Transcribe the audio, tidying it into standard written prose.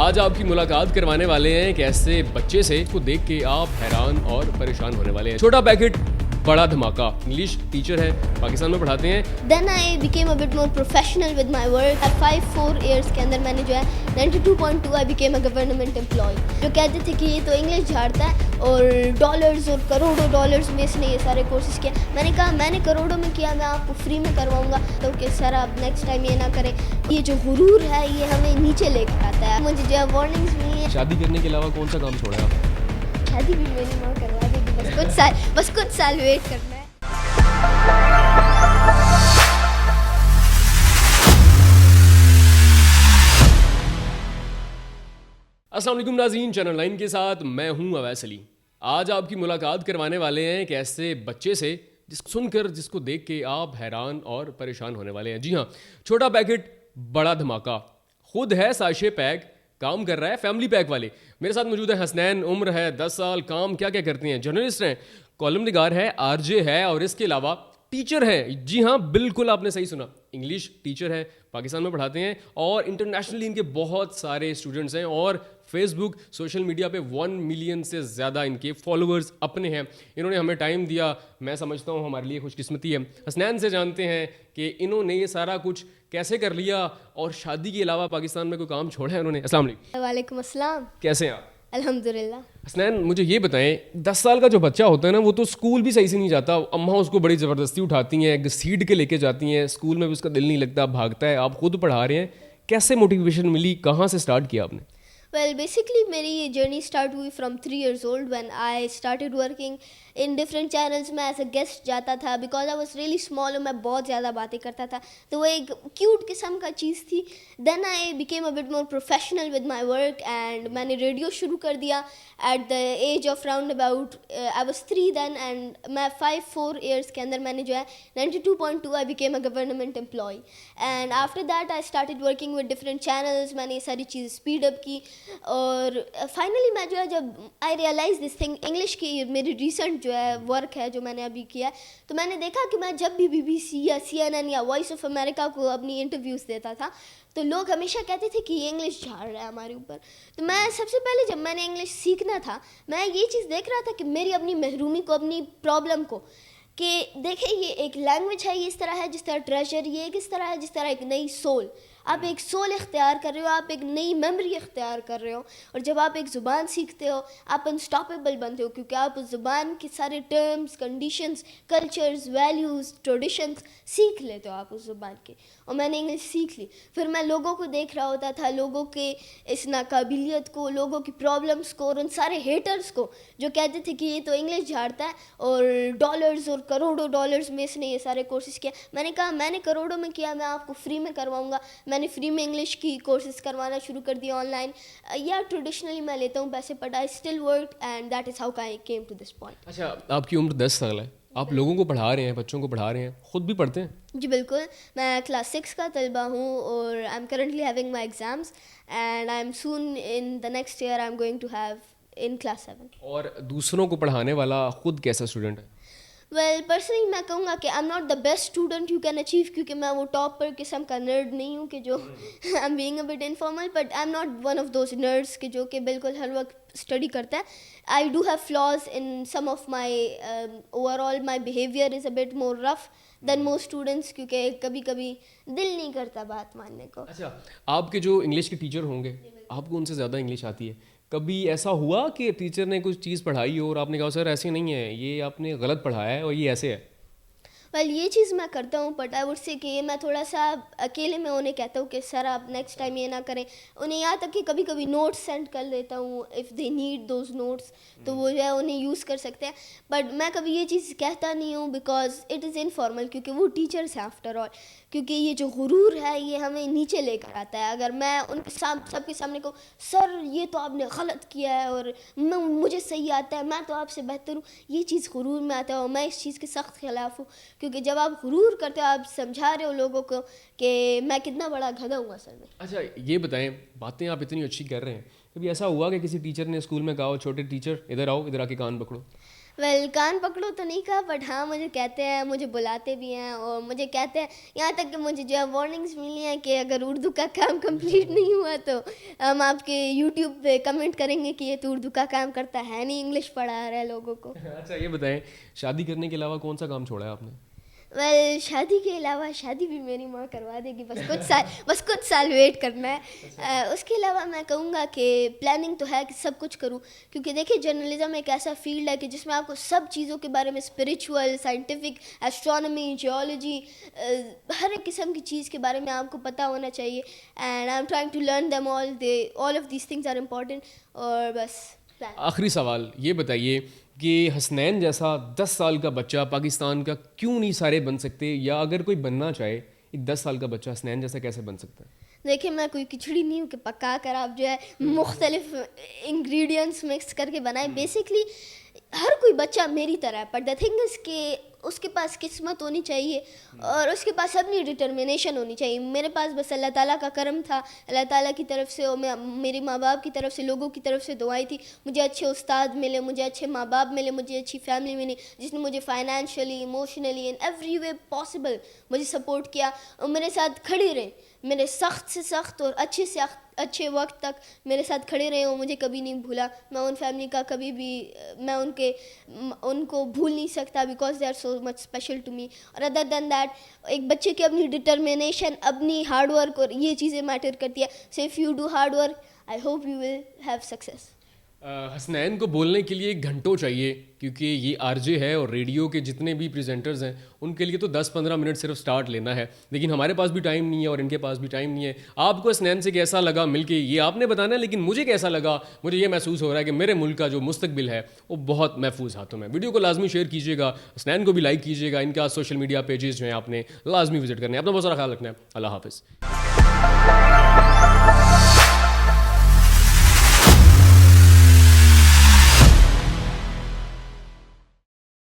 آج آپ کی ملاقات کروانے والے ہیں ایک ایسے بچے سے جس کو دیکھ کے آپ حیران اور پریشان ہونے والے ہیں. چھوٹا پیکٹ بڑا دھماکہ. انگلش ٹیچر ہے, پاکستان میں پڑھاتے ہیں. Then I became a bit more professional with my work. At 4 years کے اندر میں نے جو ہے 92.2 I became a government employee. جو کہتے تھے کہ یہ تو انگلش جھاڑتا ہے اور ڈالرز اور کروڑوں ڈالرز میں اس نے یہ سارے کورسز کیا. میں نے کہا میں نے کروڑوں میں کیا, میں آپ کو فری میں کرواؤں گا. تو کہ سر آپ نیکسٹ ٹائم یہ نہ کریں. یہ جو غرور ہے یہ ہمیں نیچے لے کر آتا ہے. مجھے جو ہے وارننگز ملی ہیں. شادی کرنے کے علاوہ کون سا کام چھوڑا ہے آپ؟ شادی بھی میری ماں کروا دے گی, بس کچھ سال ویٹ کرنا ہے. السلام علیکم ناظرین, چینل 9 کے ساتھ میں ہوں اویس علی. آج آپ کی ملاقات کروانے والے ہیں ایک ایسے بچے سے جس کو سن کر, جس کو دیکھ کے آپ حیران اور پریشان ہونے والے ہیں. جی ہاں, چھوٹا پیکٹ بڑا دھماکہ. خود ہے ساشے پیک, کام کر رہا ہے فیملی پیک والے. میرے ساتھ موجود ہے حسنین, عمر ہے 10 سال. کام کیا کرتے ہیں؟ جرنلسٹ ہیں, کالم نگار ہے, آر جے ہے اور اس کے علاوہ ٹیچر ہے. جی ہاں, بالکل آپ نے صحیح سنا, انگلش ٹیچر ہے, پاکستان میں پڑھاتے ہیں اور انٹرنیشنلی ان کے بہت سارے اسٹوڈنٹس ہیں اور فیس بک سوشل میڈیا پہ 1 ملین سے زیادہ ان کے فالوورز اپنے ہیں. انہوں نے ہمیں ٹائم دیا, میں سمجھتا ہوں ہمارے لیے خوش قسمتی ہے. حسنین سے جانتے ہیں کہ انہوں نے یہ سارا کچھ کیسے کر لیا اور شادی کے علاوہ پاکستان میں کوئی کام چھوڑا ہے انہوں نے. السلام علیکم. وعلیکم السلام. کیسے ہیں آپ؟ الحمدللہ. حسنین, مجھے یہ بتائیں, 10 سال کا جو بچہ ہوتا ہے نا, وہ تو اسکول بھی صحیح سے نہیں جاتا. اماں اس کو بڑی زبردستی اٹھاتی ہیں, گھسیٹ کے لے کے جاتی ہیں, اسکول میں بھی اس کا دل نہیں لگتا, بھاگتا ہے. آپ خود پڑھا رہے ہیں, کیسے موٹیویشن ملی, کہاں سے اسٹارٹ کیا آپ نے؟ Well, basically میری یہ جرنی اسٹارٹ ہوئی from 3 years old when I started working in different channels. میں ایز اے گیسٹ جاتا تھا because I was really small اور میں بہت زیادہ باتیں کرتا تھا, تو وہ ایک کیوٹ قسم کا چیز تھی. Then I became a bit more professional with my work and میں نے ریڈیو شروع کر دیا at the age of round about I was 3 then and میں 4 years کے اندر میں نے جو ہے 92.2 I became a government employee and after that I started working with different channels. میں نے یہ ساری چیزیں اسپیڈ اپ کی اور فائنلی میں جو ہے جب آئی ریئلائز دس تھنگ, انگلش کی میری ریسنٹ جو ہے ورک ہے جو میں نے ابھی کیا ہے, تو میں نے دیکھا کہ میں جب بھی BBC یا CNN یا وائس آف امریکہ کو اپنی انٹرویوز دیتا تھا تو لوگ ہمیشہ کہتے تھے کہ یہ انگلش جھاڑ رہا ہے ہمارے اوپر. تو میں سب سے پہلے جب میں نے انگلش سیکھنا تھا, میں یہ چیز دیکھ رہا تھا کہ میری اپنی محرومی کو, اپنی پرابلم کو, کہ دیکھیں یہ ایک لینگویج ہے, یہ اس طرح ہے جس طرح ٹریجر, یہ ایک اس طرح ہے جس طرح ایک نئی سول. آپ ایک سول اختیار کر رہے ہو, آپ ایک نئی میموری اختیار کر رہے ہو, اور جب آپ ایک زبان سیکھتے ہو آپ انسٹاپیبل بنتے ہو کیونکہ آپ اس زبان کے سارے terms, conditions, cultures, values, traditions سیکھ لیتے ہو آپ اس زبان کے. اور میں نے انگلش سیکھ لی. پھر میں لوگوں کو دیکھ رہا ہوتا تھا, لوگوں کے اس ناقابلیت کو, لوگوں کی پرابلمس کو اور ان سارے ہیٹرز کو جو کہتے تھے کہ یہ تو انگلش جھاڑتا ہے اور ڈالرز اور کروڑوں ڈالرز میں اس نے یہ سارے کورسز کیا. میں نے کہا میں نے کروڑوں میں کیا, میں آپ کو فری میں کرواؤں گا. میں نے فری میں انگلش کی کورسز کروانا شروع کر دیا آن لائن. یا ٹریڈیشنلی میں لیتا ہوں پیسے, but I still work and that is how I came to this point. اچھا, آپ کی عمر 10 سال ہے, آپ لوگوں کو پڑھا رہے ہیں, بچوں کو پڑھا رہے ہیں, خود بھی پڑھتے ہیں؟ جی بالکل, میں کلاس 6 کا طلبہ ہوں اور I am currently having my exams and I am soon in the next year I am going to have in class 7. اور دوسروں کو پڑھانے والا خود کیسا اسٹوڈنٹ ہے؟ ویل پرسنلی میں کہوں گا کہ آئی am not the best student you can achieve, کیونکہ میں وہ ٹاپر قسم کا نرڈ نہیں ہوں کہ جو I am being a bit informal, but I am not one of those nerds کہ جو کہ بالکل ہر وقت اسٹڈی کرتا ہے. I do have flaws in some of my overall my behaviour is a bit more rough than most students, کیونکہ کبھی کبھی دل نہیں کرتا بات ماننے کو. اچھا, آپ کے جو انگلش کے ٹیچر ہوں گے, آپ کو ان سے زیادہ انگلش آتی ہے. کبھی ایسا ہوا کہ ٹیچر نے کچھ چیز پڑھائی ہو اور آپ نے کہا سر ایسے نہیں ہے, یہ آپ نے غلط پڑھایا ہے اور یہ ایسے ہے؟ ویل یہ چیز میں کرتا ہوں, بٹ آئی وڈ سے کہ یہ میں تھوڑا سا اکیلے میں انہیں کہتا ہوں کہ سر آپ نیکسٹ ٹائم یہ نہ کریں. انہیں یہاں تک کہ کبھی کبھی نوٹس سینڈ کر دیتا ہوں if they need those notes, تو وہ جو ہے انہیں یوز کر سکتے ہیں. بٹ میں کبھی یہ چیز کہتا نہیں ہوں بیکاز اٹ از انفارمل, کیونکہ وہ ٹیچرس ہیں آفٹر آل. کیونکہ یہ جو غرور ہے یہ ہمیں نیچے لے کر آتا ہے. اگر میں ان کے سب کے سامنے کو سر یہ تو آپ نے غلط کیا ہے اور مجھے صحیح آتا ہے, میں تو آپ سے بہتر ہوں, یہ چیز غرور میں آتا ہے اور میں اس چیز کے سخت خلاف ہوں. کیونکہ جب آپ غرور کرتے ہو, آپ سمجھا رہے ہو لوگوں کو کہ میں کتنا بڑا گدھا ہوں اصل میں. اچھا یہ بتائیں, باتیں آپ اتنی اچھی کر رہے ہیں, کبھی ایسا ہوا کہ کسی ٹیچر نے اسکول میں کہا ہو چھوٹے ٹیچر ادھر آؤ, ادھر آ کے کان پکڑو؟ ویل کان پکڑو تو نہیں کہا، بٹ ہاں مجھے کہتے ہیں، مجھے بلاتے بھی ہیں اور مجھے کہتے ہیں، یہاں تک کہ مجھے جو ہے وارننگس ملی ہیں کہ اگر اردو کا کام کمپلیٹ نہیں ہوا تو ہم آپ کے یوٹیوب پہ کمنٹ کریں گے کہ یہ تو اردو کا کام کرتا ہے نہیں، انگلش پڑھا رہا ہے لوگوں کو. اچھا یہ بتائیں، شادی کرنے کے علاوہ کون سا کام چھوڑا ہے آپ نے؟ ویل شادی کے علاوہ شادی بھی میری ماں کروا دے گی، بس کچھ سال ویٹ کرنا ہے. اس کے علاوہ میں کہوں گا کہ پلاننگ تو ہے کہ سب کچھ کروں، کیونکہ دیکھیے جرنلزم ایک ایسا فیلڈ ہے کہ جس میں آپ کو سب چیزوں کے بارے میں، اسپریچول، سائنٹیفک، ایسٹرانومی، جیولوجی، ہر ایک قسم کی چیز کے بارے میں آپ کو پتہ ہونا چاہیے. And I am trying to learn them all of these things are important. اور بس آخری سوال یہ بتائیے کہ حسنین جیسا 10 سال کا بچہ پاکستان کا کیوں نہیں سارے بن سکتے، یا اگر کوئی بننا چاہے ایک 10 سال کا بچہ حسنین جیسا کیسے بن سکتا ہے؟ دیکھیں میں کوئی کھچڑی نہیں ہوں کہ پکا کر آپ جو ہے مختلف انگریڈینٹس مکس کر کے بنائیں. بیسکلی ہر کوئی بچہ میری طرح ہے، پر دا تھنگ از کہ اس کے پاس قسمت ہونی چاہیے اور اس کے پاس اپنی ڈٹرمنیشن ہونی چاہیے. میرے پاس بس اللہ تعالیٰ کا کرم تھا، اللہ تعالیٰ کی طرف سے اور میرے ماں باپ کی طرف سے، لوگوں کی طرف سے دعائیں تھی. مجھے اچھے استاد ملے، مجھے اچھے ماں باپ ملے، مجھے اچھی فیملی ملی جس نے مجھے financially, emotionally and every way possible مجھے سپورٹ کیا اور میرے ساتھ کھڑے رہے. میرے سخت سے سخت اور اچھے سے اچھے وقت تک میرے ساتھ کھڑے رہے ہوں، مجھے کبھی نہیں بھولا. میں ان فیملی کا کبھی بھی میں ان کو بھول نہیں سکتا، because they are so much special to me. اور ادر دین دیٹ ایک بچے کی اپنی ڈٹرمنیشن، اپنی ہارڈ ورک اور یہ چیزیں میٹر کرتی ہے. So if you do hard work I hope you will have success. Hasnain کو بولنے کے لیے گھنٹوں چاہیے، کیونکہ یہ آر جے ہے اور ریڈیو کے جتنے بھی پریزنٹرز ہیں ان کے لیے تو 10-15 منٹ صرف سٹارٹ لینا ہے، لیکن ہمارے پاس بھی ٹائم نہیں ہے اور ان کے پاس بھی ٹائم نہیں ہے. آپ کو حسنین سے کیسا لگا مل کے یہ آپ نے بتانا ہے، لیکن مجھے کیسا لگا، مجھے یہ محسوس ہو رہا ہے کہ میرے ملک کا جو مستقبل ہے وہ بہت محفوظ ہاتھوں میں. ویڈیو کو لازمی شیئر کیجیے گا، حسنین کو بھی لائک کیجیے گا، ان کا سوشل میڈیا پیجز جو ہیں آپ نے لازمی وزٹ کرنے ہیں. اپنا بہت سارا خیال رکھنا ہے. اللہ حافظ.